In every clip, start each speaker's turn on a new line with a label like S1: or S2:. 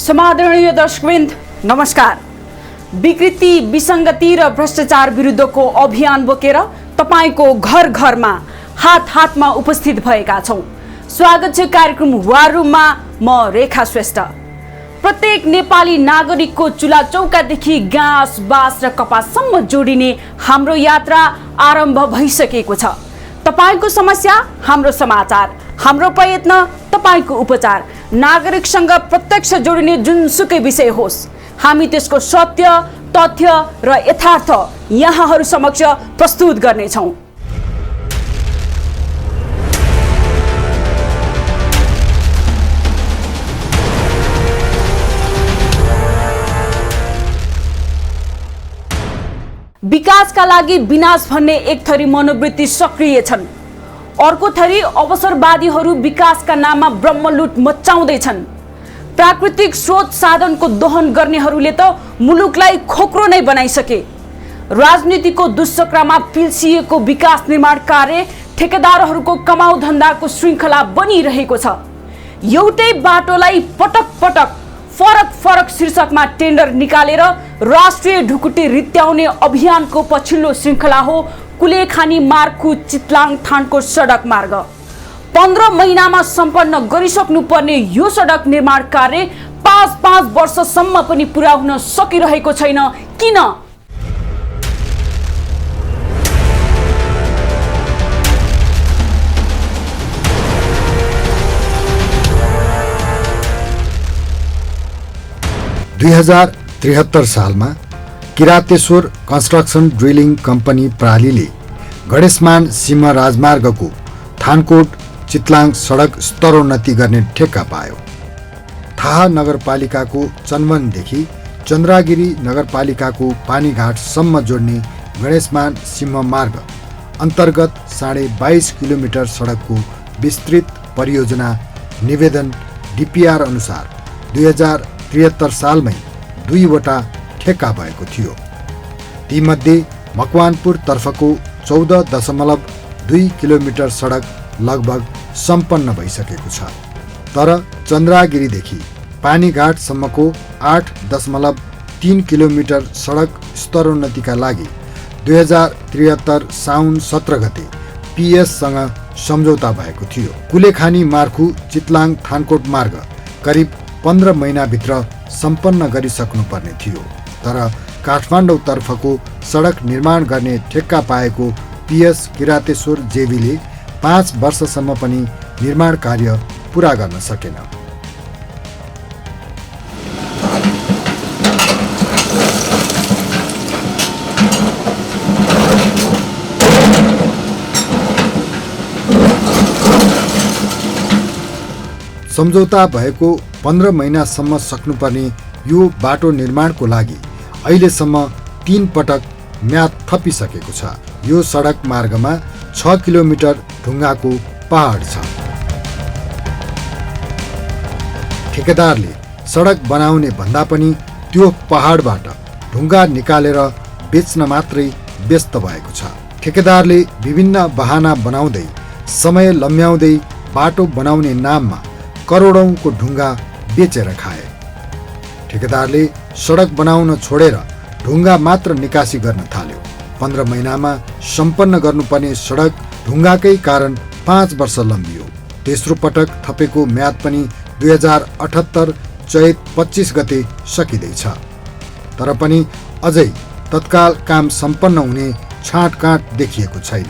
S1: समादरणीय दर्शकवृन्द नमस्कार। विकृति, विसङ्गति र भ्रष्टाचार विरुद्धको अभियान बोकेर तपाईको घर घरमा हात हातमा उपस्थित भएका छौं। स्वागत छ कार्यक्रम वार रुममा। म रेखा श्रेष्ठ। प्रत्येक नेपाली नागरिकको चुला चौकादेखि गाँस, बाँस र कपाससम्म जोडिने हाम्रो यात्रा आरम्भ भइसकेको छ। तपाईको समस्या हाम्रो समाचार, हाम्रो प्रयत्न तपाईको उपचार। नागरिकसँग प्रत्यक्ष जोडिने जुनसुकै विषय होस्, हामी त्यसको सत्य, तथ्य र यथार्थ यहाँहरू समक्ष प्रस्तुत गर्नेछौँ। विकासका लागि विनाश भन्ने एक थरी मनोवृत्ति सक्रिय छन्, अर्को थरी अवसरवादीहरू विकासका नाममा ब्रह्मलुट मचाउँदैछन्। प्राकृतिक स्रोत साधनको दोहन गर्नेहरूले त मुलुकलाई खोक्रो नै बनाइसके। राजनीतिको दुष्चक्रमा पिल्सिएको विकास निर्माण कार्य ठेकेदारहरूको कमाउ धन्दाको श्रृङ्खला बनिरहेको छ। एउटै बाटोलाई पटक पटक फरक फरक शीर्षकमा टेन्डर निकालेर राष्ट्रिय ढुकुटी रित्याउने अभियानको पछिल्लो श्रृङ्खला हो कुलेखानी मार्गको चितलाङ थानको सडक मार्ग। 15 महिनामा सम्पन्न गरिसक्नु पर्ने यो सडक निर्माण कार्य 5 वर्षसम्म पनि पुरा हुन सकिरहेको छैन। किन?
S2: सालमा किरातेश्वर कन्स्ट्रक्सन ड्रिलिङ कम्पनी प्रालीले गणेशमान सीमा राजमार्गको थानकोट चितलाङ सडक स्तरोन्नति गर्ने ठेक्का पायो। थाहा नगरपालिकाको चनवनदेखि चन्द्रागिरी नगरपालिकाको पानीघाटसम्म जोड्ने गणेशमान सिंह मार्ग अन्तर्गत 22.5 किलोमिटर सडकको विस्तृत परियोजना निवेदन DPR अनुसार 2073 सालमै 2वटा ठेक्का भएको थियो। तीमध्ये मकवानपुर तर्फको 14.2 किलोमिटर सडक लगभग सम्पन्न भइसकेको छ, तर चन्द्रागिरीदेखि पानीघाटसम्मको 8.3 किलोमिटर सडक स्तरोन्नतिका लागि 2073 साउन 17 गते PS सँग सम्झौता भएको थियो। कुलेखानी मार्गु चितलाङ थानकोट मार्ग करिब 15 महिनाभित्र सम्पन्न गरिसक्नुपर्ने थियो, तर काठमाडौँ तर्फको सडक निर्माण गर्ने ठेक्का पाएको PS किरातेश्वर जेवीले 5 वर्षसम्म पनि निर्माण कार्य पुरा गर्न सकेन। सम्झौता भएको 15 महिनासम्म सक्नुपर्ने यो बाटो निर्माणको लागि अहिलेसम्म 3 पटक म्याद थपिसकेको छ। यो सडक मार्गमा 6 किलोमिटर ढुङ्गाको पहाड छ। ठेकेदारले सडक बनाउने भन्दा पनि त्यो पहाडबाट ढुङ्गा निकालेर बेच्न मात्रै व्यस्त भएको छ। ठेकेदारले विभिन्न बहाना बनाउँदै समय लम्ब्याउँदै बाटो बनाउने नाममा करोडौंको ढुङ्गा बेचेर खाए। ठेकेदारले सडक बनाउन छोडेर ढुङ्गा मात्र निकासी गर्न थाल्यो। 15 महिनामा सम्पन्न गर्नुपर्ने सडक ढुङ्गाकै कारण 5 वर्ष लम्बियो। तेस्रो पटक थपेको म्याद पनि 2078 चैत 25 गते सकिँदैछ, तर पनि अझै तत्काल काम सम्पन्न हुने छाँटकाँट देखिएको छैन।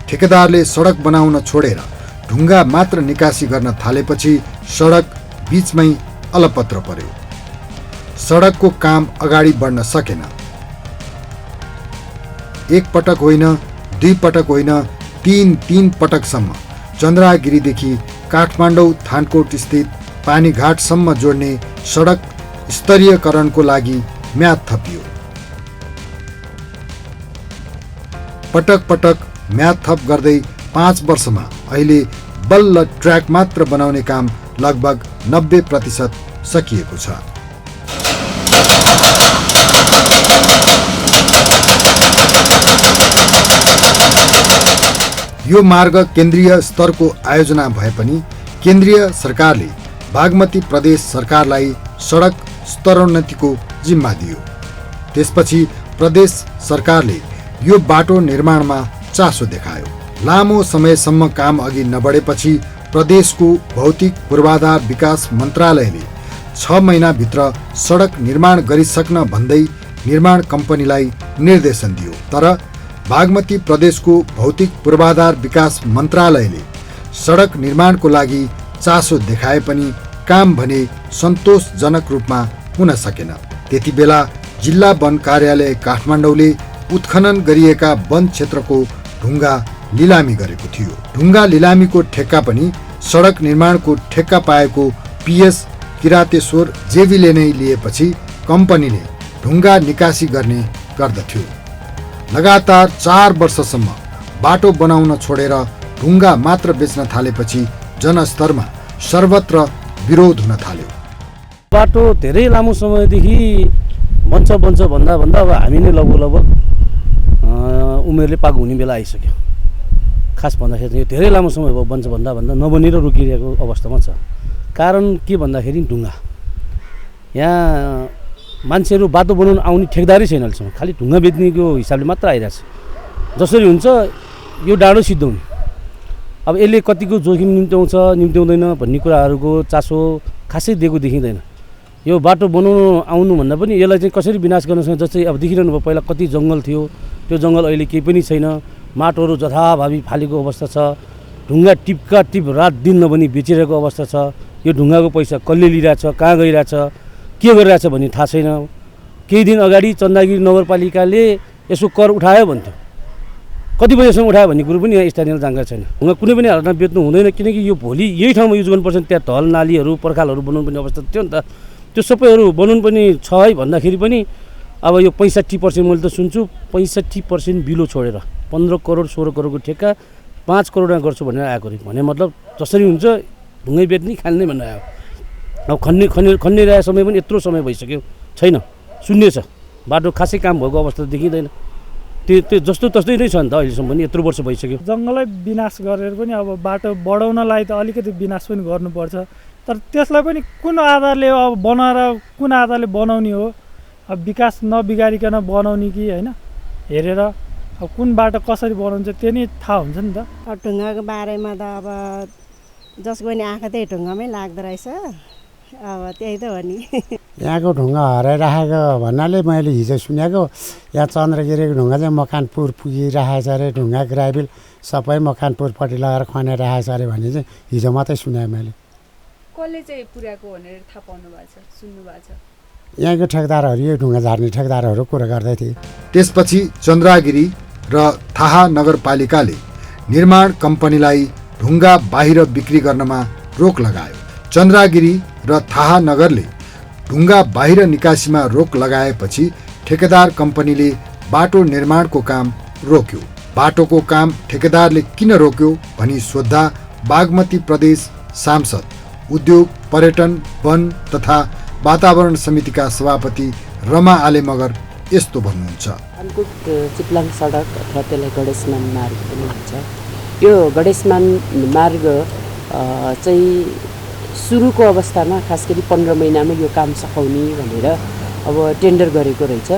S2: ठेकेदारले सडक बनाउन छोडेर ढुङ्गा मात्र निकासी गर्न थालेपछि सडक बीचमै अलपत्र पर्यो। सडकको काम अगाडि बढ्न सकेन। एक पटक होइन, 2 पटक होइन, 3 पटकसम्म चन्द्रागिरीदेखि काठमाडौँ थानकोट स्थित पानीघाटसम्म जोड्ने सडक स्तरीयकरणको लागि म्याद थपियो। पटक पटक म्याद थप गर्दै 5 वर्षमा अहिले बल्ल ट्र्याक मात्र बनाउने काम लगभग 90% सकिएको छ। यो मार्ग केन्द्रीय स्तरको आयोजना भए पनि केन्द्रीय सरकारले बागमती प्रदेश सरकारलाई सडक स्तरोन्नतिको जिम्मा दियो। त्यसपछि प्रदेश सरकारले यो बाटो निर्माणमा चासो देखायो। लामो समयसम्म काम अघि नबढेपछि प्रदेशको भौतिक पूर्वाधार विकास मन्त्रालयले 6 महिनाभित्र सडक निर्माण गरिसक्न भन्दै निर्माण कम्पनीलाई निर्देशन दियो। तर बागमती प्रदेशको भौतिक पूर्वाधार विकास मन्त्रालयले सडक निर्माणको लागि चासो देखाए पनि काम भने सन्तोषजनक रूपमा हुन सकेन। त्यति बेला जिल्ला वन कार्यालय काठमाडौँले उत्खनन गरिएका वन क्षेत्रको ढुङ्गा लिलामी गरेको थियो। ढुङ्गा लिलामीको ठेक्का पनि सडक निर्माणको ठेक्का पाएको PS किरातेश्वर जेवीले नै लिएपछि कम्पनीले ढुङ्गा निकासी गर्ने गर्दथ्यो। लगातार 4 वर्षसम्म बाटो बनाउन छोडेर ढुङ्गा मात्र बेच्न थालेपछि जनस्तरमा सर्वत्र विरोध हुन थाल्यो।
S3: बाटो धेरै लामो समयदेखि बन्छ भन्दा अब हामी नै लगभग उमेरले पाएको हुने बेला आइसक्यो। खास भन्दाखेरि यो धेरै लामो समय भयो, बन्छ भन्दा नबनेर रोकिरहेको अवस्थामा छ। कारण के भन्दाखेरि ढुङ्गा, यहाँ मान्छेहरू बाटो बनाउन आउने ठेकदारै छैन अहिलेसम्म, खालि ढुङ्गा बेच्नेको हिसाबले मात्र आइरहेछ। जसरी हुन्छ यो डाँडो सिद्धाउने, अब यसले कतिको जोखिम निम्त्याउँदैन भन्ने कुराहरूको चासो खासै दिएको देखिँदैन। यो बाटो बनाउनु आउनुभन्दा पनि यसलाई चाहिँ कसरी विनाश गर्न सक्छ। जस्तै अब देखिरहनु भयो, पहिला कति जङ्गल थियो, त्यो जङ्गल अहिले केही पनि छैन। माटोहरू जथाभावी फालेको अवस्था छ। ढुङ्गा टिपका टिप रात दिन नभनी बेचिरहेको अवस्था छ। यो ढुङ्गाको पैसा कसले लिइरहेछ, कहाँ गइरहेछ, के गरिरहेछ भन्ने थाहा छैन। केही दिन अगाडि चन्दागिरी नगरपालिकाले यसो कर उठायो भन्थ्यो, कति बजेसम्म उठायो भन्ने कुरो पनि यहाँ स्थानीय जानकारी छैन। ढुङ्गा कुनै पनि हालतमा बेच्नु हुँदैन, किनकि यो भोलि यही ठाउँमा युज गर्नुपर्छ। त्यहाँ ढल नालीहरू पर्खालहरू बनाउनु पर्ने अवस्था थियो नि त। त्यो सबैहरू बनाउनु पनि छ है भन्दाखेरि पनि अब यो 65% मैले त सुन्छु 65% बिलो छोडेर 15 करोड 16 करोडको ठेक्का 5 करोडमा गर्छु भनेर आएको भने मतलब जसरी हुन्छ ढुङ्गै बेच्ने खाल्ने भनेर आयो। अब खनिरहेको समय पनि यत्रो समय भइसक्यो, छैन, शून्य छ। बाटो खासै काम भएको अवस्था देखिँदैन। त्यो जस्तो तस्तै नै छ नि त। अहिलेसम्म पनि यत्रो वर्ष भइसक्यो।
S4: जङ्गलै विनाश गरेर पनि अब बाटो बढाउनलाई त अलिकति विनाश पनि गर्नुपर्छ। तर त्यसलाई पनि कुन आधारले अब बनाएर कुन आधारले बनाउने हो, अब विकास नबिगारिकन बनाउने कि होइन हेरेर अब कुन बाटो कसरी बनाउँछ त्यो नै थाहा हुन्छ नि त।
S5: ढुङ्गाको बारेमा त अब जसको नि आँखा त्यही ढुङ्गामै लाग्दो रहेछ। अब त्यही त हो नि।
S6: यहाँको ढुङ्गा हराइराखेको भन्नाले मैले हिजो सुनेको यहाँ चन्द्रगिरीको ढुङ्गा चाहिँ मकानपुर पुगिरहेछ अरे। ढुङ्गा ग्राभिल सबै मकानपुरपट्टि लगाएर खनिरहेछ अरे भन्ने चाहिँ हिजो मात्रै सुने मैले।
S7: कसले चाहिँ पुर्याएको भनेर थाहा पाउनु भएको छ, सुन्नु भएको छ?
S6: यहाँको ठेकदारहरू, यो ढुङ्गा झार्ने ठेकदारहरू कुरा गर्दै थिए।
S2: त्यसपछि चन्द्रगिरी र थाहा नगरपालिकाले निर्माण कम्पनीलाई ढुङ्गा बाहिर बिक्री गर्नमा रोक लगायो। चन्द्रगिरी र थाहा नगरले ढुङ्गा बाहिर निकासीमा रोक लगाएपछि ठेकेदार कम्पनीले बाटो निर्माणको काम रोक्यो। बाटोको काम ठेकेदारले किन रोक्यो भनी सोद्धा बागमती प्रदेश सांसद, उद्योग, पर्यटन, वन तथा वातावरण समितिका सभापति रमा आले मगर यस्तो भन्नुहुन्छ।
S8: थानकोट चिप्लाङ सडक अथवा त्यसलाई गणेशमान मार्ग पनि भन्छ। यो गणेशमान मार्ग चाहिँ सुरुको अवस्थामा खास गरी 15 महिनामा यो काम सकाउने भनेर अब टेन्डर गरेको रहेछ।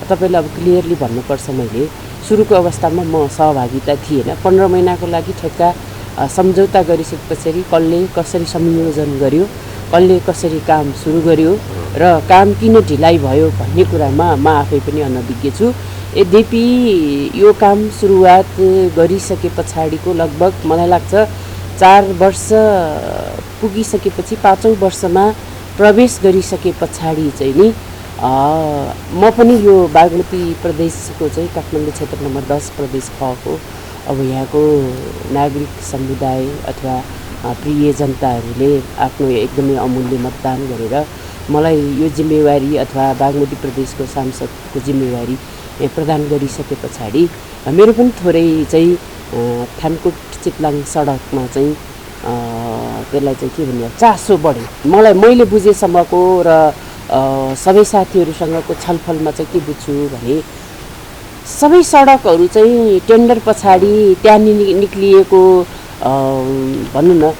S8: तपाईँलाई अब क्लियरली भन्नुपर्छ, मैले सुरुको अवस्थामा म सहभागिता थिएन। 15 महिनाको लागि ठेक्का सम्झौता गरिसकेपछि कसले कसरी संयोजन गर्यो, कसले कसरी काम सुरु गर्यो र काम किन ढिलाइ भयो भन्ने कुरामा म आफै पनि अनभिज्ञ छु। यद्यपि यो काम सुरुवात गरिसके पछाडिको लगभग मलाई लाग्छ 4 वर्ष पुगिसकेपछि 5औं वर्षमा प्रवेश गरिसके पछाडि चाहिँ नि म पनि यो बागमती प्रदेशको चाहिँ काठमाडौँ क्षेत्र नम्बर 10 प्रदेश खको अब यहाँको नागरिक समुदाय अथवा प्रिय जनताहरूले आफ्नो एकदमै अमूल्य मतदान गरेर मलाई यो जिम्मेवारी अथवा बागमती प्रदेशको सांसदको जिम्मेवारी प्रदान गरिसके पछाडि मेरो पनि थोरै चाहिँ थानकोट चिप्लाङ सडकमा चाहिँ त्यसलाई चाहिँ के भन्ने चासो बढ्यो। मैले बुझेसम्मको र सबै साथीहरूसँगको छलफलमा चाहिँ के बुझ्छु भने सबै सडकहरू चाहिँ टेन्डर पछाडि त्यहाँ निक्लिएको भनौँ न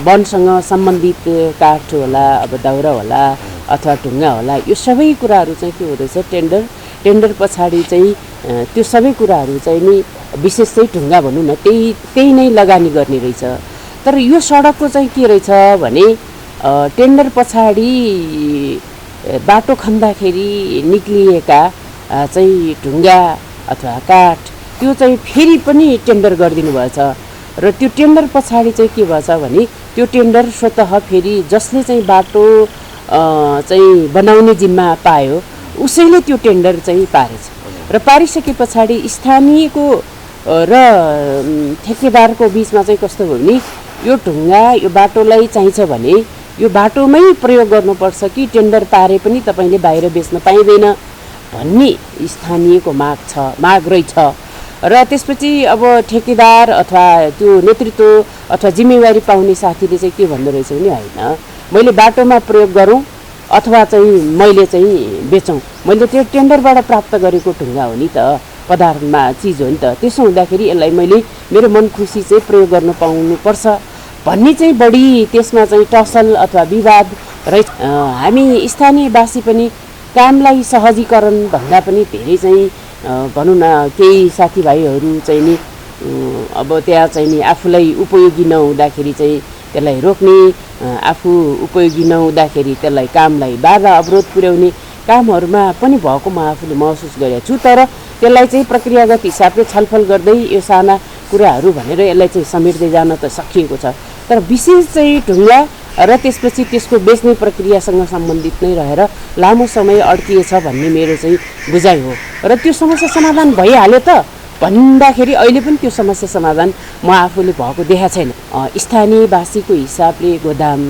S8: वनसँग सम्बन्धित काठ होला, अब दाउरा होला अथवा ढुङ्गा होला, यो सबै कुराहरू चाहिँ के हुँदैछ, टेन्डर पछाडि चाहिँ त्यो सबै कुराहरू चाहिँ नि विशेष चाहिँ ढुङ्गा भनौँ न, त्यही नै लगानी गर्ने रहेछ। तर यो सडकको चाहिँ के रहेछ भने टेन्डर पछाडि बाटो खन्दाखेरि निक्लिएका चाहिँ ढुङ्गा अथवा काठ त्यो चाहिँ फेरि पनि टेन्डर गरिदिनु भएछ र त्यो टेन्डर पछाडि चाहिँ के भएछ भने त्यो टेन्डर स्वतः फेरि जसले चाहिँ बाटो चाहिँ बनाउने जिम्मा पायो उसैले त्यो टेन्डर चाहिँ पारेछ र पारिसके पछाडि स्थानीयको र ठेकेदारको बिचमा चाहिँ कस्तो भयो भने यो ढुङ्गा यो बाटोलाई चाहिन्छ भने यो बाटोमै प्रयोग गर्नुपर्छ कि टेन्डर पारे पनि तपाईँले बाहिर बेच्न पाइँदैन भन्ने स्थानीयको माग रहेछ। र त्यसपछि अब ठेकेदार अथवा त्यो नेतृत्व अथवा जिम्मेवारी पाउने साथीले चाहिँ के भन्दो रहेछ भने होइन, मैले बाटोमा प्रयोग गरौँ अथवा चाहिँ मैले चाहिँ बेचौँ, मैले त्यो टेन्डरबाट प्राप्त गरेको ढुङ्गा हो नि त, पदार्थमा चिज हो नि त, त्यसो हुँदाखेरि यसलाई मैले मेरो मन खुसी चाहिँ प्रयोग गर्न पाउनुपर्छ भन्ने चाहिँ बढी त्यसमा चाहिँ टसल अथवा विवाद रहेछ। हामी स्थानीयवासी पनि कामलाई सहजीकरण भन्दा पनि धेरै चाहिँ भनौँ न केही साथीभाइहरू चाहिँ नि अब त्यहाँ चाहिँ नि आफूलाई उपयोगी नहुँदाखेरि चाहिँ त्यसलाई रोक्ने, आफू उपयोगी नहुँदाखेरि त्यसलाई कामलाई बाधा अवरोध पुर्याउने कामहरूमा पनि भएको म आफूले महसुस गरेको छु। तर त्यसलाई चाहिँ प्रक्रियागत हिसाबले छलफल गर्दै यो साना कुराहरू भनेर यसलाई चाहिँ समेट्दै जान त सकिएको छ। तर विशेष चाहिँ ढुङ्गा र त्यसपछि त्यसको बेच्ने प्रक्रियासँग सम्बन्धित नै रहेर लामो समय अड्किएछ भन्ने मेरो चाहिँ बुझाइ हो। र त्यो समस्या समाधान भइहाल्यो त भन्दाखेरि अहिले पनि त्यो समस्या समाधान म आफूले भएको देखाएको छैन। स्थानीयवासीको हिसाबले गोदाम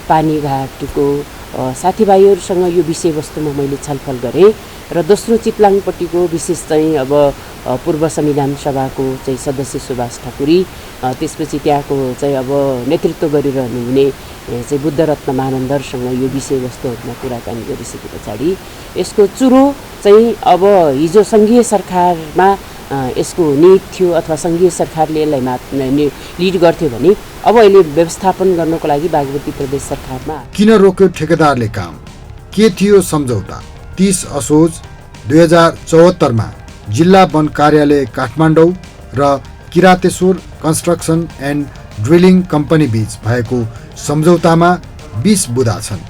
S8: पानीघाटको साथीभाइहरूसँग यो विषयवस्तुमा मैले छलफल गरेँ र दोस्रो चितलाङपट्टिको विशेष चाहिँ अब पूर्व संविधान सभाको चाहिँ सदस्य सुभाष ठकुरी, त्यसपछि त्यहाँको चाहिँ अब नेतृत्व गरिरहनु हुने चाहिँ बुद्धरत्न मानन्दरसँग यो विषयवस्तुहरूमा कुराकानी गरिसके पछाडि यसको चुरो चाहिँ अब हिजो सङ्घीय सरकारमा यसको नीड थियो अथवा सङ्घीय सरकारले यसलाई लिड गर्थ्यो भने अब अहिले व्यवस्थापन गर्नको लागि बागमती प्रदेश सरकारमा
S2: किन रोक्यो ठेकेदारले काम? के थियो सम्झौता? 30 असोज 2074 मा जिल्ला वन कार्यालय काठमाडौँ र Kirateshwar construction and drilling company बीच भएको सम्झौतामा 20 बुँदा छन्।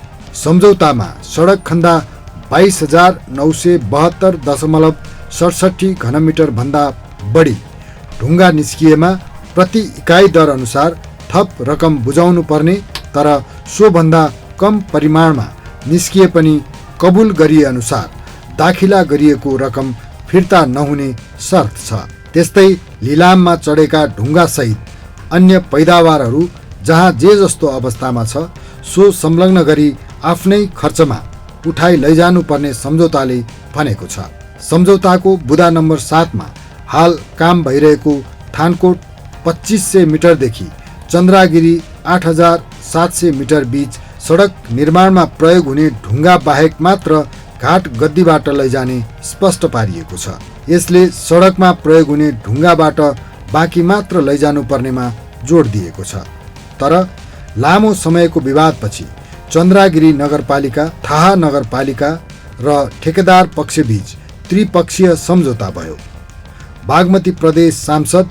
S2: सम्झौतामा सडक खन्दा 22,972.67 घनमिटर भन्दा बढी ढुङ्गा निस्किएमा प्रति इकाइ दर अनुसार थप रकम बुझाउनु पर्ने, तर सोभन्दा कम परिमाणमा निस्किए पनि कबुल गरिए अनुसार दाखिला गरिएको रकम फिर्ता नहुने शर्त छ। त्यस्तै लिलाममा चढेका ढुङ्गा सहित अन्य पैदावारहरू जहाँ जे जस्तो अवस्थामा छ सो संलग्न गरी आफ्नै खर्चमा उठाइ लैजानु पर्ने सम्झौताले भनेको छ। सम्झौताको बुँदा नम्बर 7 मा हाल काम भइरहेको थानकोट 2500 मिटरदेखि चन्द्रागिरी 8700 मिटर बीच सडक निर्माणमा प्रयोग हुने ढुङ्गा बाहेक मात्र घाट गद्दीबाट लैजाने स्पष्ट पारिएको छ। यसले सडकमा प्रयोग हुने ढुङ्गाबाट बाँकी मात्र लैजानु पर्नेमा जोड दिएको छ। तर लामो समयको विवादपछि चन्द्रागिरी नगरपालिका, थाहा नगरपालिका र ठेकेदार पक्षबीच त्रिपक्षीय सम्झौता भयो। बागमती प्रदेश सांसद,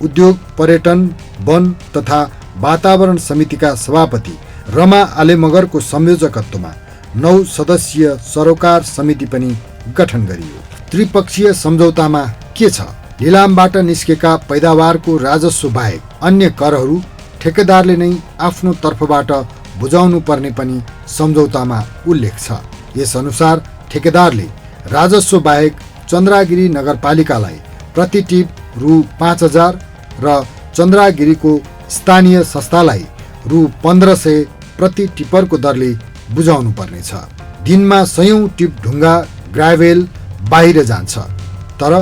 S2: उद्योग, पर्यटन, वन तथा वातावरण समितिका सभापति रमा आलेमगरको संयोजकत्वमा 9 सदस्यीय सरोकार समिति पनि गठन गरियो। त्रिपक्षीय सम्झौतामा के छ? लिलामबाट निस्केका पैदावारको राजस्व बाहेक अन्य करहरू ठेकेदारले नै आफ्नो तर्फबाट बुझाउनु पर्ने पनि सम्झौतामा उल्लेख छ। यस अनुसार ठेकेदारले राजस्व बाहेक चन्द्रागिरी नगरपालिकालाई प्रति टिप रु 5000 र चन्द्रागिरीको स्थानीय संस्थालाई रु 1500 प्रति टिपरको दरले बुझाउनु पर्नेछ। दिनमा 100 टिप ढुङ्गा ग्राभेल बाहिर जान्छ, तर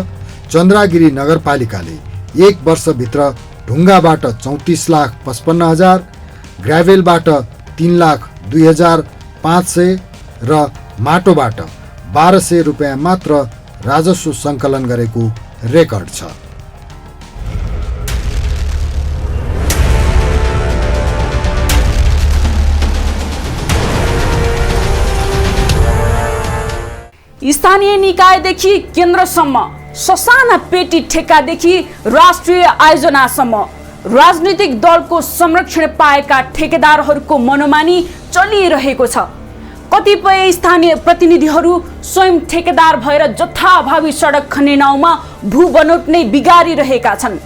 S2: चन्द्रागिरी नगरपालिकाले 1 वर्षभित्र ढुङ्गाबाट 34,55,000, ग्राभेलबाट 3,02,500 र माटोबाट 1200 रुपियाँ मात्र राजस्व सङ्कलन गरेको रेकर्ड छ।
S1: स्थानीय निकायदेखि केन्द्रसम्म, ससाना पेटी ठेक्कादेखि राष्ट्रिय आयोजनासम्म राजनीतिक दलको संरक्षण पाएका ठेकेदारहरूको मनोमानी चलिरहेको छ। कतिपय स्थानीय प्रतिनिधिहरू स्वयं ठेकेदार भएर जथाभावी सडक खन्ने नाउँमा भू बनोट नै बिगारिरहेका छन्।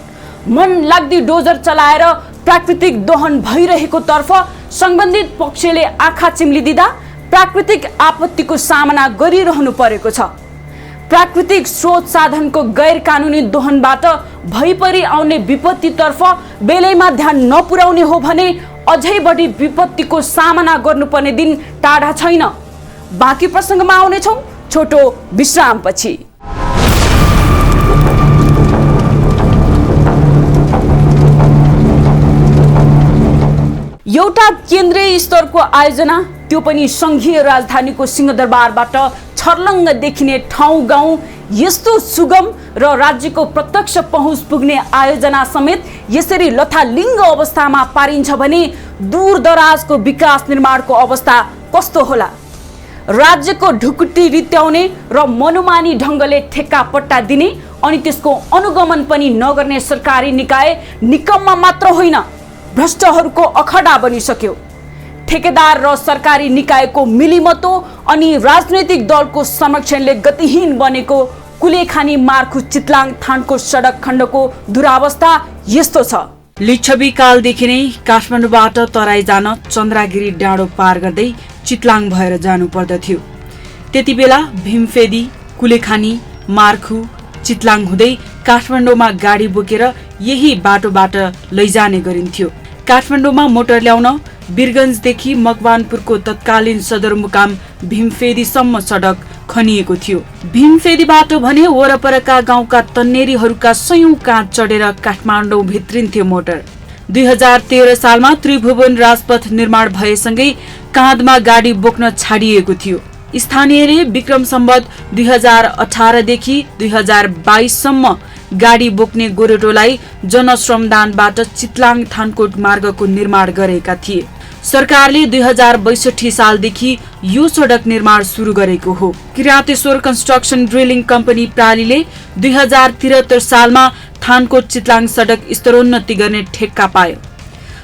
S1: मन लाग्दी डोजर चलाएर प्राकृतिक दोहन भइरहेको तर्फ सम्बन्धित पक्षले आँखा चिम्लिदिँदा प्राकृतिक आपत्तिको सामना गरिरहनु परेको छ। प्राकृतिक स्रोत साधनको गैर कानुनी दोहनबाट भइपरि आउने विपत्तितर्फ बेलैमा ध्यान नपुर्याउने हो भने अझै बढी विपत्तिको सामना गर्नुपर्ने दिन टाढा छैन। बाँकी प्रसङ्गमा आउनेछौँ छोटो विश्रामपछि। एउटा केन्द्रीय स्तरको आयोजना, त्यो पनि सङ्घीय राजधानीको सिंहदरबारबाट छर्लङ्ग देखिने ठाउँ गाउँ यस्तो सुगम र राज्यको प्रत्यक्ष पहुँच पुग्ने आयोजना समेत यसरी लथालिङ्ग अवस्थामा पारिन्छ भने दूरदराजको विकास निर्माणको अवस्था कस्तो होला? राज्यको ढुकुटी रित्याउने र मनोमानी ढङ्गले ठेक्का पट्टा दिने अनि त्यसको अनुगमन पनि नगर्ने सरकारी निकाय निकम्मा मात्र होइन, भ्रष्टहरूको अखडा बनिसक्यो। ठेकेदार र सरकारी निकायको मिलिमतो अनि राजनैतिक दलको संरक्षणले गतिहीन बनेको कुलेखानी मार्खु चितलाङ थानको सडक खण्डको दुरावस्था यस्तो छ। लिच्छवी कालदेखि नै काठमाडौँबाट तराई जान चन्द्रागिरी डाँडो पार गर्दै चितलाङ भएर जानु पर्दथ्यो। त्यति बेला भीमफेदी, कुलेखानी, मार्खु, चितलाङ हुँदै काठमाडौँमा गाडी बोकेर यही बाटोबाट लैजाने गरिन्थ्यो। काठमाडौँमा मोटर ल्याउन वीरगञ्जदेखि मकवानपुरको तत्कालीन सदरमुकाम भीमफेदीसम्म सडक खनिएको थियो। भीमफेदी बाटो भने वरपरका गाउँका तन्नेरीहरूका सयौं काँध चढेर काठमाडौँ भित्रिन्थ्यो मोटर। 2013 सालमा त्रिभुवन राजपथ निर्माण भएसँगै काँधमा गाडी बोक्न छाडिएको थियो। स्थानीयले विक्रम सम्वत 2018 देखि 2022 सम्म गाडी बोक्ने गोरेटोलाई जनश्रमदानबाट चितलाङ थानकोट मार्गको निर्माण गरेका थिए। सरकारले 2062 सालदेखि यो सडक निर्माण सुरु गरेको हो। किरातेश्वर कन्स्ट्रक्सन ड्रिलिङ कम्पनी प्रालीले 2073 सालमा थानकोट चितलाङ सडक स्तरोन्नति गर्ने ठेक्का पायो।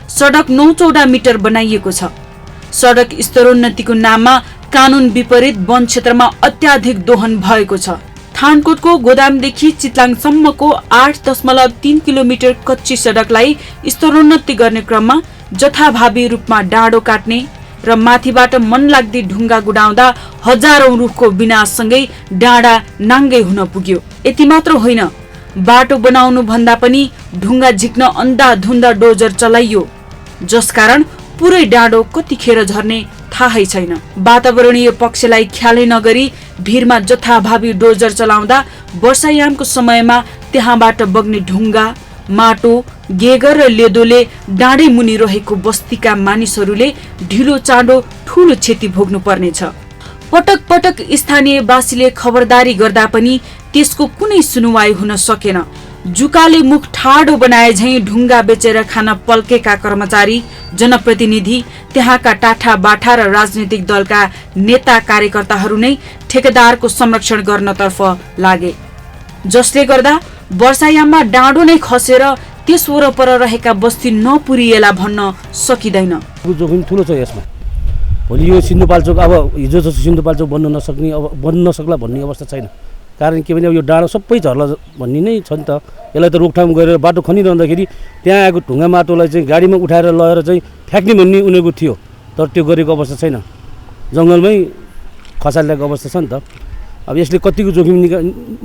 S1: सडक 9-14 मिटर बनाइएको छ। सडक स्तरोन्नतिको नाममा कानून विपरीत वन क्षेत्रमा अत्याधिक दोहन भएको छ। थानकोटको गोदामदेखि चितलाङसम्मको 8.3 किलोमिटर कच्ची सडकलाई स्तरोन्नति गर्ने क्रममा जथाभावी रूपमा डाँडो काट्ने र माथिबाट मनलाग्दी ढुङ्गा गुडाउँदा हजारौं रुखको विनाशसँगै डाँडा नाङ्गै हुन पुग्यो। यति मात्र होइन, बाटो बनाउनु भन्दा पनि ढुङ्गा झिक्न अन्धाधुन्दा डोजर चलाइयो, जसकारण पुरै डाँडो कतिखेर झर्ने थाहै छैन। वातावरणीय पक्षलाई ख्यालै नगरी भिरमा जथाभावी डोजर चलाउँदा वर्षायामको समयमा त्यहाँबाट बग्ने ढुङ्गा, माटो, गेगर र लेदोले डाँडै मुनि रहेको बस्तीका मानिसहरूले ढिलो चाँडो ठूलो क्षति भोग्नु पर्नेछ। पटक पटक स्थानीयवासीले खबरदारी गर्दा पनि त्यसको कुनै सुनुवाई हुन सकेन। जुकाले मुख ठाडो बनाए झैं ढुङ्गा बेचेर खान पल्केका कर्मचारी, जनप्रतिनिधि, त्यहाँका टाठा बाठा र राजनीतिक दलका नेता कार्यकर्ताहरू नै ठेकेदारको संरक्षण गर्नतर्फ लागे, जसले गर्दा वर्षायाममा डाँडो नै खसेर त्यस वरपर रहेका बस्ती नपुरिएला भन्न सकिँदैन।
S3: जोखिम ठुलो छ यसमा। भोलि यो सिन्धुपाल्चोक अब हिजो जस्तो सिन्धुपाल्चोक बन्न नसक्ने, अब बन्न नसक्ला भन्ने अवस्था छैन। कारण के भने अब यो डाँडो सबै झर्ला भन्ने नै छ नि त। यसलाई त रोकथाम गरेर बाटो खनिरहँदाखेरि त्यहाँ आएको ढुङ्गा माटोलाई चाहिँ गाडीमा उठाएर लगेर चाहिँ फ्याँक्ने भन्ने उनीहरूको थियो, तर त्यो गरेको अवस्था छैन। जङ्गलमै खसालिरहेको अवस्था छ नि त। अब यसले कतिको जोखिम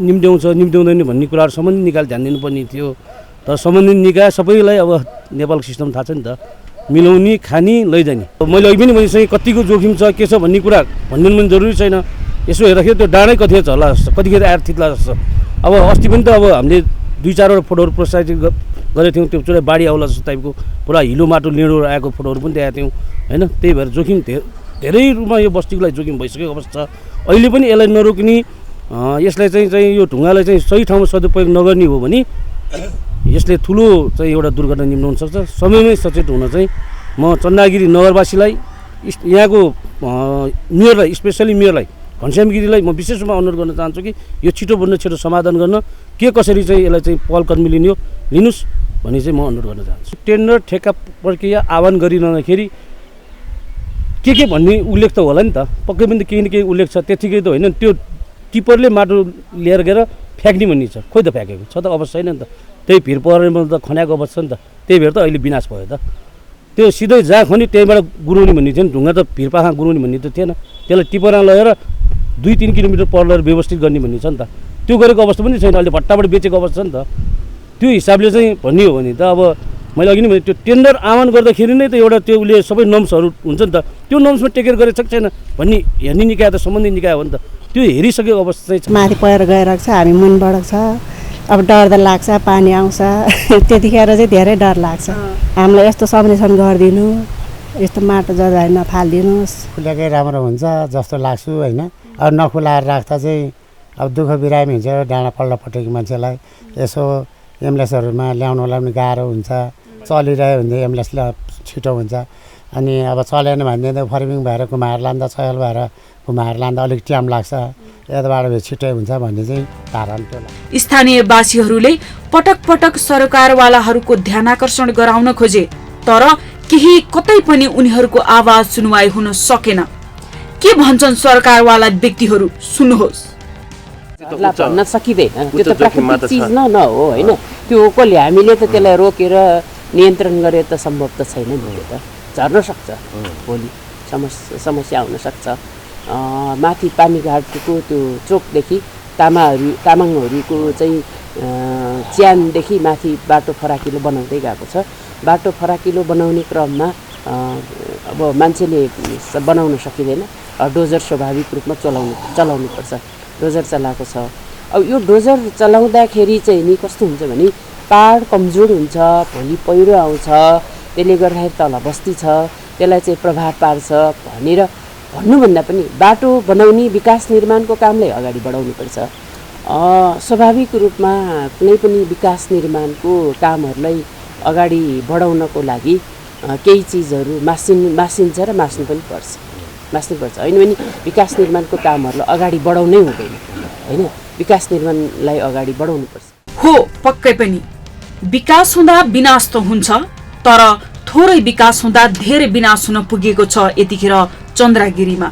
S3: निम्त्याउँछ निम्त्याउँदैन भन्ने कुराहरू सम्बन्धित निकाय ध्यान दिनुपर्ने थियो। तर सम्बन्धित निकाय सबैलाई अब नेपालको सिस्टम थाहा छ नि त, मिलाउने, खाने, लैजाने। मैले अघि पनि भनिसकेँ कतिको जोखिम छ के छ भन्ने कुरा भन्नु पनि जरुरी छैन। यसो हेर्दाखेरि त्यो डाँडै कतिखेर झर्ला जस्तो, कतिखेर आएर थित्ला जस्तो। अब अस्ति पनि त अब हामीले 2-4वटा फोटोहरू प्रसारित गरेको थियौँ, त्यो पुरा बाढी आउला जस्तो टाइपको पुरा हिलो माटो लिँडो आएको फोटोहरू पनि देखाएको थियौँ होइन। त्यही भएर जोखिम धेरै रूपमा यो बस्तीको लागि जोखिम भइसकेको अवस्था छ। अहिले पनि यसलाई नरोक्ने, यसलाई चाहिँ यो ढुङ्गालाई चाहिँ सही ठाउँमा सदुपयोग नगर्ने हो भने यसले ठुलो चाहिँ एउटा दुर्घटना निम्त्याउन सक्छ। समयमै सचेत हुन चाहिँ म चन्द्रागिरी नगरवासीलाई, यहाँको मेयरलाई, स्पेसली मेयरलाई घनश्याम गिरीलाई म विशेष रूपमा अनुरोध गर्न चाहन्छु कि यो छिटोभन्दा छिटो समाधान गर्न के कसरी चाहिँ यसलाई चाहिँ पहल कदमी लिनुहोस् भन्ने चाहिँ म अनुरोध गर्न चाहन्छु। टेन्डर ठेक्का प्रक्रिया आह्वान गरिरहँदाखेरि के भन्ने उल्लेख त होला नि त, पक्कै पनि त केही न केही उल्लेख छ। त्यतिकै त होइन त्यो टिपरले माटो लिएर गएर फ्याँक्ने भन्ने छ, खोइ त फ्याँकेको छ त अवस्था छैन नि त। त्यही भिर परेमा त खन्याएको अवस्था छ नि त, त्यही भएर त अहिले विनाश भयो त। त्यो सिधै जहाँ खनि त्यहीँबाट गुरुनी भन्ने थियो नि, ढुङ्गा त भिरपाखा गुरुनी भन्ने त थिएन, त्यसलाई टिपरमा लगेर 2-3 किलोमिटर पर लगेर व्यवस्थित गर्ने भन्ने छ नि त। त्यो गरेको अवस्था पनि छैन, अहिले भट्टाबाट बेचेको अवस्था छ नि त। त्यो हिसाबले चाहिँ भन्ने हो भने त अब मैले अघि नै भने त्यो टेन्डर आह्वान गर्दाखेरि नै त एउटा त्यो उसले सबै नर्म्सहरू हुन्छ नि त, त्यो नर्म्समा टेकेर गरेछ कि छैन भन्ने हेर्ने निकाय त सम्बन्धित निकाय हो नि त। त्यो हेरिसकेको अवस्था चाहिँ छ।
S5: माथि पहिरो गइरहेको छ, हामी मुनबाट छ, अब डर त लाग्छ, पानी आउँछ त्यतिखेर चाहिँ धेरै डर लाग्छ। हामीलाई यस्तो संरक्षण गरिदिनु, यस्तो माटो जग्गा नफालिदिनुहोस्,
S6: खुलेकै राम्रो हुन्छ जस्तो लाग्छु होइन। अब नखुलाएर राख्दा चाहिँ अब दुःख बिरामी हुन्छ, डाँडा पल्लो पटेको मान्छेलाई यसो एम्बुलेन्सहरूमा ल्याउनुलाई पनि गाह्रो हुन्छ। चलिरह्यो भने एम्बुलेन्स छिटो हुन्छ, अनि अब चलेन भने त फर्मिङ भएर कुमाएर लाँदा चयल भएर कुमाएर लाँदा अलिक टाइम लाग्छ, यताबाट छिटै हुन्छ भन्ने चाहिँ धारणा त्यो लाग्छ।
S1: स्थानीयवासीहरूले पटक पटक सरकारवालाहरूको ध्यानाकर्षण गराउन खोजे, तर केही कतै पनि उनीहरूको आवाज सुनवाई हुन सकेन। के भन्छन् सरकारवाला व्यक्तिहरू, सुन्नुहोस्।
S8: भन्न सकिँदैन, त्यो त प्राकृतिक चिज न हो होइन। त्यो कसले हामीले त त्यसलाई रोकेर नियन्त्रण गरेर त सम्भव त छैन नि। त्यो त झर्न सक्छ, भोलि समस्या हुन सक्छ। माथि पानीघाटको त्यो चोकदेखि तामाङहरूको चाहिँ च्यानदेखि माथि बाटो फराकिलो बनाउँदै गएको छ। बाटो फराकिलो बनाउने क्रममा अब मान्छेले बनाउन सकिँदैन, डोजर स्वाभाविक रूपमा चलाउनुपर्छ। डोजर चलाएको छ। अब यो डोजर चलाउँदाखेरि चाहिँ नि कस्तो हुन्छ भने पहाड कमजोर हुन्छ, भोलि पहिरो आउँछ, त्यसले गर्दाखेरि तल बस्ती छ, त्यसलाई चाहिँ प्रभाव पार्छ भनेर भन्नुभन्दा पनि बाटो बनाउने विकास निर्माणको कामलाई अगाडि बढाउनुपर्छ। स्वाभाविक रूपमा कुनै पनि विकास निर्माणको कामहरूलाई अगाडि बढाउनको लागि केही चिजहरू मासिन्छ र मास्नु पनि पर्छ, मास्नुपर्छ होइन भने विकास निर्माणको कामहरूलाई अगाडि बढाउनै हुँदैन होइन। विकास निर्माणलाई अगाडि बढाउनुपर्छ।
S1: हो, पक्कै पनि विकास हुँदा विनाश त हुन्छ, तर थोरै विकास हुँदा धेरै विनाश हुन पुगेको छ यतिखेर चन्द्रागिरीमा।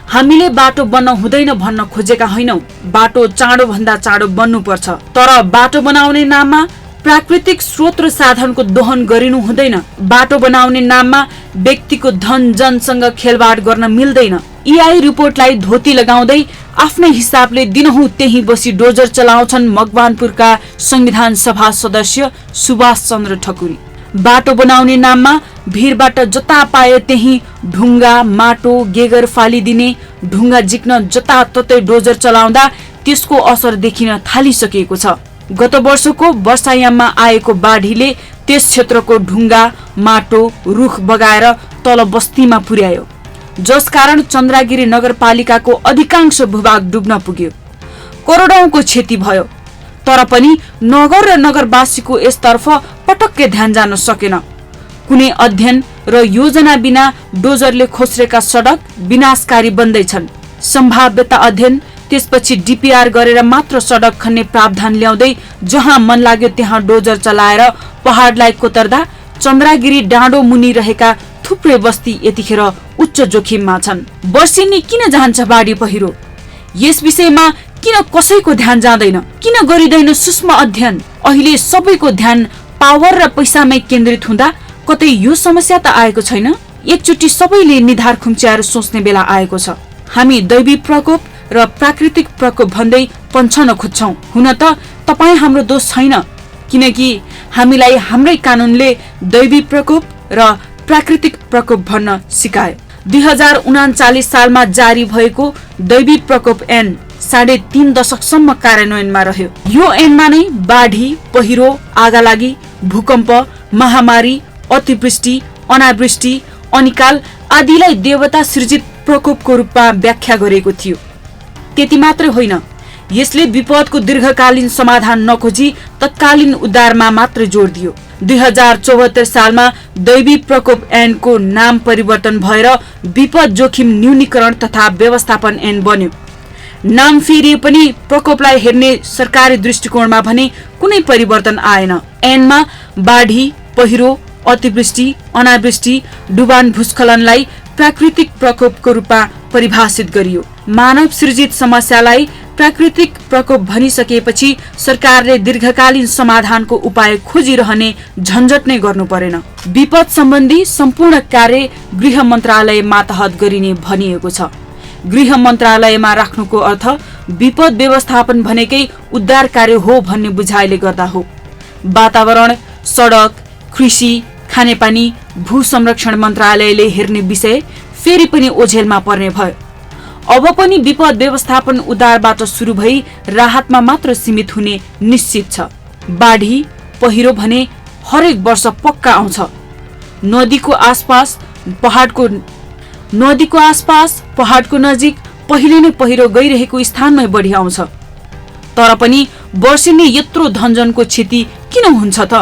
S1: हामीले बाटो बन्न हुँदैन भन्न खोजेका होइनौं, बाटो चाँडो भन्दा चाँडो बन्नुपर्छ, तर बाटो बनाउने नाममा प्राकृतिक स्रोत र साधनको दोहन गरिनु हुँदैन। बाटो बनाउने नाममा व्यक्तिको धन जनसँग खेलवाड गर्न मिल्दैन। EI रिपोर्टलाई धोती लगाउँदै आफ्नै हिसाबले दिनहुँ त्यही बसी डोजर चलाउँछन् मकवानपुरका संविधान सभा सदस्य सुभाष चन्द्र ठकुरी। बाटो बनाउने नाममा भिरबाट जता पाए त्यही ढुङ्गा माटो गेगर फालिदिने, ढुङ्गा जिक्न जताततै डोजर चलाउँदा त्यसको असर देखिन थालिसकेको छ। गत वर्षको वर्षायाममा आएको बाढीले त्यस क्षेत्रको ढुङ्गा माटो रुख बगाएर तल बस्तीमा पुर्यायो, जसकारण चन्द्रागिरी नगरपालिकाको अधिकांश भूभाग डुब्न पुग्यो, करोडौंको क्षति भयो। तर पनि नगर र नगरवासीको यसतर्फ पटक्कै ध्यान जान सकेन। कुनै अध्ययन र योजना बिना डोजरले खोस्रेका सडक विनाशकारी बन्दैछन्। सम्भाव्यता अध्ययन, त्यसपछि DPR गरेर मात्र सडक खन्ने प्रावधान ल्याउँदै जहाँ मन लाग्यो त्यहाँ डोजर चलाएर पहाडलाई कोतर्दा चन्द्रागिरी डाँडो मुनि रहेका थुप्रै बस्ती यतिखेर उच्च जोखिममा छन्। वर्षेनी किन जान्छ बाढी पहिरो? यस विषयमा किन कसैको ध्यान जाँदैन? किन गरिँदैन सूक्ष्म अध्ययन? अहिले सबैको ध्यान पावर र पैसामै केन्द्रित हुँदा कतै यो समस्या त आएको छैन? एकचोटि सबैले निधार खुम्च्याएर सोच्ने बेला आएको छ। हामी दैवी प्रकोप र प्राकृतिक प्रकोप भन्दै पन्छन खोज्छौं। हुन त तपाई हाम्रो दोष छैन, किनकि हामीलाई हाम्रै कानूनले दैवी प्रकोप र प्राकृतिक प्रकोप भन्न सिकायो। 2039 सालमा जारी भएको दैवी प्रकोप ऐन 3.5 दशकसम्म कार्यान्वयनमा रह्यो। यो ऐनमा नै बाढी पहिरो आगालागी भूकम्प महामारी अतिवृष्टि अनावृष्टि अनिकाल आदिलाई देवता सृजित प्रकोपको रूपमा व्याख्या गरेको थियो। त्यति मात्रै होइन, यसले विपदको दीर्घकालीन समाधान नखोजी तत्कालीन उद्धारमा मात्र जोड दियो। 2074 सालमा दैवी प्रकोप ऐनको नाम परिवर्तन भएर विपद जोखिम न्यूनीकरण तथा व्यवस्थापन ऐन बन्यो। नाम फेरिए पनि प्रकोपलाई हेर्ने सरकारी दृष्टिकोणमा भने कुनै परिवर्तन आएन। ऐनमा बाढी, पहिरो, अतिवृष्टि, अनावृष्टि, डुबान, भूस्खलनलाई प्राकृतिक प्रकोपको रूपमा परिभाषित गरियो। मानव सृजित समस्यालाई प्राकृतिक प्रकोप भनिसकेपछि सरकारले दीर्घकालीन समाधानको उपाय खोजिरहने झन्झट नै गर्नु परेन। विपद सम्बन्धी सम्पूर्ण कार्य गृह मन्त्रालय मातहत गरिने भनिएको छ। गृह मन्त्रालयमा राख्नुको अर्थ विपद व्यवस्थापन भनेकै उद्धार कार्य हो भन्ने बुझाइले गर्दा हो। वातावरण, सडक, कृषि, खानेपानी, भू संरक्षण मन्त्रालयले हेर्ने विषय फेरि पनि ओझेलमा पर्ने भयो। अब पनि विपद व्यवस्थापन उद्धारबाट सुरु भई राहतमा मात्र सीमित हुने निश्चित छ। बाढी, पहिरो भने हरेक वर्ष पक्का आउँछ। नदीको आसपास, पहाडको नजिक पहिले नै पहिरो गइरहेको स्थानमै बढी आउँछ। तर पनि वर्षेनी यत्रो धनजनको क्षति किन हुन्छ त?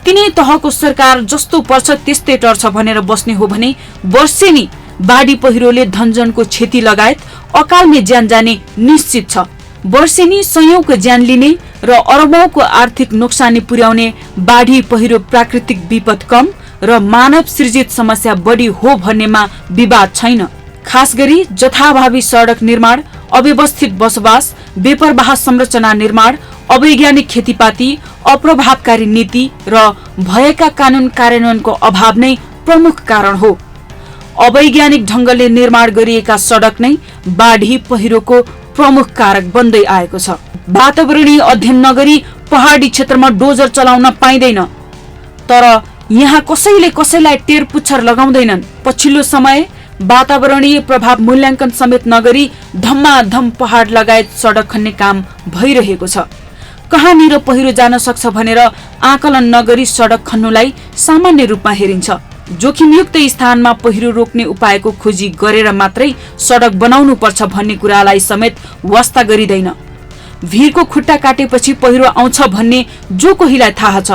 S1: तिनै तहको सरकार जस्तो पर्छ त्यस्तै टर्छ भनेर बस्ने हो भने वर्षेनी बाढी पहिरोले धनजनको क्षति लगायत अकालमै ज्यान जाने निश्चित छ। वर्षेनी सयौंको ज्यान लिने र अरबौंको आर्थिक नोक्सानी पुर्याउने बाढी पहिरो प्राकृतिक विपद कम र मानव सृजित समस्या बढी हो भन्नेमा विवाद छैन। खास गरी जथाभावी सडक निर्माण, अव्यवस्थित बसोबास, बेपरवाह संरचना निर्माण, अवैज्ञानिक खेतीपाती, अप्रभावकारी नीति र भएका कानून कार्यान्वयनको अभाव नै प्रमुख कारण हो। अवैज्ञानिक ढंगले निर्माण गरिएका सडक नै बाढी पहिरोको प्रमुख कारक बन्दै आएको छ। वातावरणीय अध्ययन नगरी पहाडी क्षेत्रमा डोजर चलाउन पाइँदैन, तर यहाँ कसैले कसैलाई टेर पुच्छर लगाउँदैनन्। पछिल्लो समय वातावरणीय प्रभाव मूल्याङ्कन समेत नगरी धम्माधम पहाड लगायत सडक खन्ने काम भइरहेको छ। कहाँनिर पहिरो जान सक्छ भनेर आकलन नगरी सडक खन्नुलाई सामान्य रूपमा हेरिन्छ। जोखिमयुक्त स्थानमा पहिरो रोक्ने उपायको खोजी गरेर मात्रै सडक बनाउनु पर्छ भन्ने कुरालाई समेत वास्ता गरिँदैन। भिरको खुट्टा काटेपछि पहिरो आउँछ भन्ने जो कोहीलाई थाहा छ,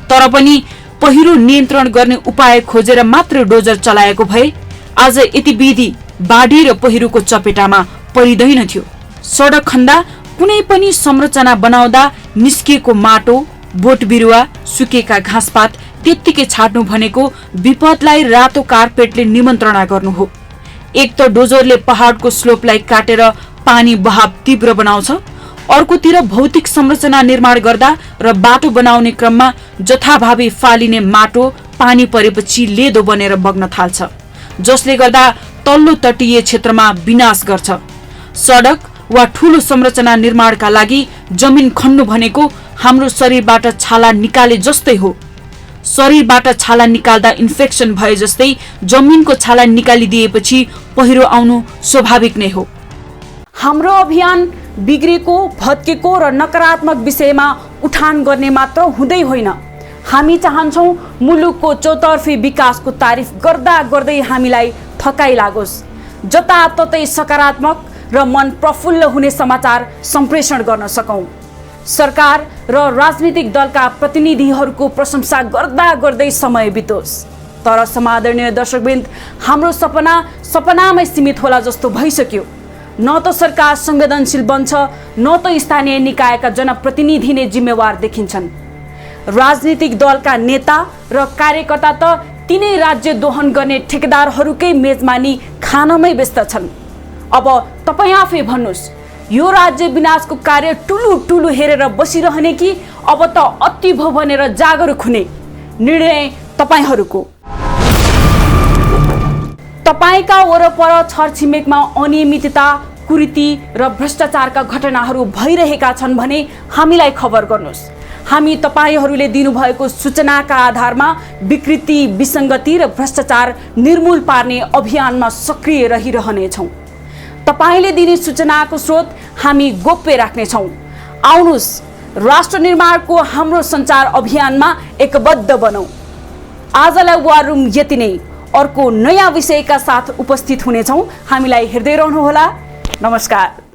S1: तर पनि पहिरो नियन्त्रण गर्ने उपाय खोजेर मात्र डोजर चलाएको भए आज यति विधि बाढी र पहिरोको चपेटामा परिँदैन थियो। सडक खन्दा, कुनै पनि संरचना बनाउँदा निस्किएको माटो, बोट बिरुवा, सुकेका घाँसपात त्यत्तिकै छाड्नु भनेको विपदलाई रातो कार्पेटले निमन्त्रणा गर्नु हो। एक त डोजरले पहाडको स्लोपलाई काटेर पानी बहाव तीव्र बनाउँछ, अर्कोतिर भौतिक संरचना निर्माण गर्दा र बाटो बनाउने क्रममा जथाभावी फालिने माटो पानी परेपछि लेदो बनेर बग्न थाल्छ, जसले गर्दा तल्लो तटीय क्षेत्रमा विनाश गर्छ। सडक वा ठूलो संरचना निर्माणका लागि जमिन खन्नु भनेको हाम्रो शरीरबाट छाला निकाले जस्तै हो। शरीरबाट छाला निकाल्दा इन्फेक्सन भए जस्तै जमिनको छाला निकालिदिएपछि पहिरो आउनु स्वाभाविक नै हो। हाम्रो अभियान बिग्रेको, भत्केको र नकारात्मक विषयमा उठान गर्ने मात्र हुँदै होइन। हामी चाहन्छौँ मुलुकको चौतर्फी विकासको तारिफ गर्दा गर्दै हामीलाई थकाइ लागोस्। जताततै सकारात्मक र मन प्रफुल्ल हुने समाचार सम्प्रेषण गर्न सकौं। सरकार र राजनीतिक दलका प्रतिनिधिहरूको प्रशंसा गर्दा गर्दै समय बितोस्। तर समादरणीय दर्शकवृन्द, हाम्रो सपनामै सीमित होला जस्तो भइसक्यो। न त सरकार संवेदनशील बन्छ, न त स्थानीय निकायका जनप्रतिनिधि नै जिम्मेवार देखिन्छन्। राजनीतिक दलका नेता र कार्यकर्ता त तिनै राज्य दोहन गर्ने ठेकेदारहरूकै मेजमानी खानमै व्यस्त छन्। अब तपाईँ आफै भन्नुहोस्, यो राज्य विनाशको कार्य टुलु हेरेर बसिरहने कि अब त अति भो भनेर जागरुक हुने? निर्णय तपाईहरूको। तपाईका वरपर छरछिमेकमा अनियमितता, कुरीति र भ्रष्टाचारका घटनाहरू भइरहेका छन् भने हामीलाई खबर गर्नुहोस्। हामी तपाईहरूले दिनुभएको सूचनाका आधारमा विकृति, विसङ्गति र भ्रष्टाचार निर्मूल पार्ने अभियानमा सक्रिय रहिरहनेछौँ। तपाईले दिने सूचनाको स्रोत हामी गोप्य राख्नेछौँ। आउनुहोस्, राष्ट्र निर्माणको हाम्रो सञ्चार अभियानमा एकबद्ध बनौँ। आजलाई वार रुम यति नै। अर्को नयाँ विषयका साथ उपस्थित हुनेछौँ। हामीलाई हेर्दै रहनुहोला। नमस्कार।